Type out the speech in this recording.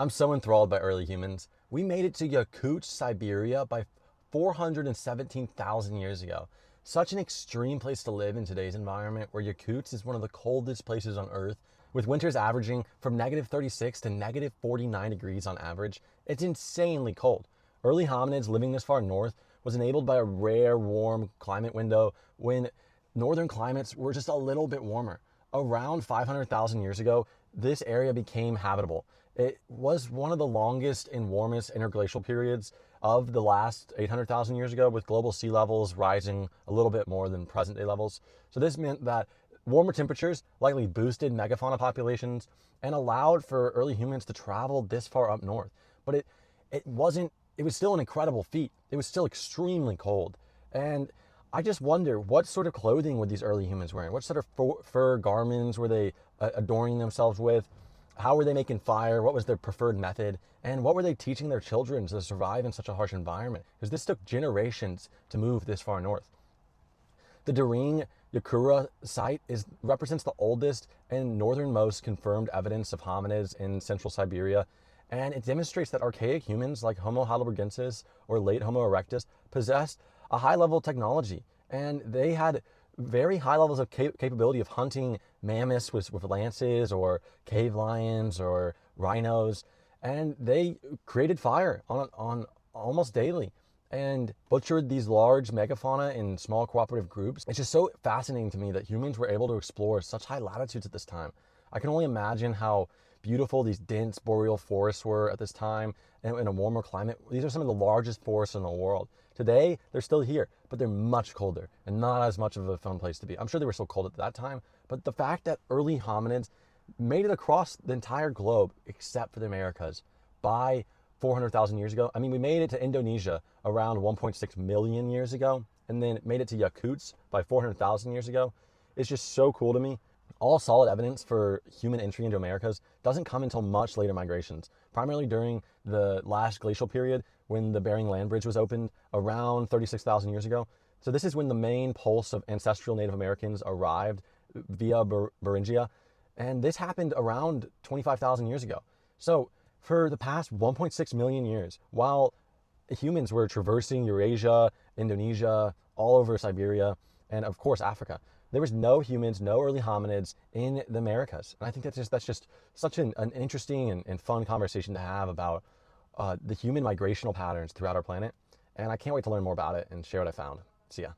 I'm so enthralled by early humans. We made it to Yakutsk, Siberia by 417,000 years ago. Such an extreme place to live in today's environment, where Yakutsk is one of the coldest places on Earth, with winters averaging from -36 to -49 degrees on average. It's insanely cold. Early hominids living this far north was enabled by a rare warm climate window when northern climates were just a little bit warmer. Around 500,000 years ago, this area became habitable. It was one of the longest and warmest interglacial periods of the last 800,000 years ago, with global sea levels rising a little bit more than present day levels. So this meant that warmer temperatures likely boosted megafauna populations and allowed for early humans to travel this far up north. But it was still an incredible feat. It was still extremely cold. And I just wonder, what sort of clothing were these early humans wearing? What sort of fur garments were they adorning themselves with? How were they making fire? What was their preferred method? And what were they teaching their children to survive in such a harsh environment? Because this took generations to move this far north. The Daring Yakura site represents the oldest and northernmost confirmed evidence of hominids in central Siberia, and it demonstrates that archaic humans like Homo heidelbergensis or late Homo erectus possessed a high level of technology, and they had very high levels of capability of hunting mammoths with lances, or cave lions or rhinos, and they created fire on almost daily and butchered these large megafauna in small cooperative groups. It's just so fascinating to me that humans were able to explore such high latitudes at this time. I can only imagine how beautiful these dense boreal forests were at this time, and in a warmer climate. These are some of the largest forests in the world. Today, they're still here, but they're much colder and not as much of a fun place to be. I'm sure they were still cold at that time, but the fact that early hominids made it across the entire globe, except for the Americas, by 400,000 years ago. I mean, we made it to Indonesia around 1.6 million years ago, and then made it to Yakutsk by 400,000 years ago. It's just so cool to me. All solid evidence for human entry into Americas doesn't come until much later migrations, primarily during the last glacial period when the Bering Land Bridge was opened around 36,000 years ago. So this is when the main pulse of ancestral Native Americans arrived via Beringia, and this happened around 25,000 years ago. So for the past 1.6 million years, while humans were traversing Eurasia, Indonesia, all over Siberia, and of course Africa, there was no humans, no early hominids in the Americas. And I think that's just such an interesting and fun conversation to have about the human migrational patterns throughout our planet. And I can't wait to learn more about it and share what I found. See ya.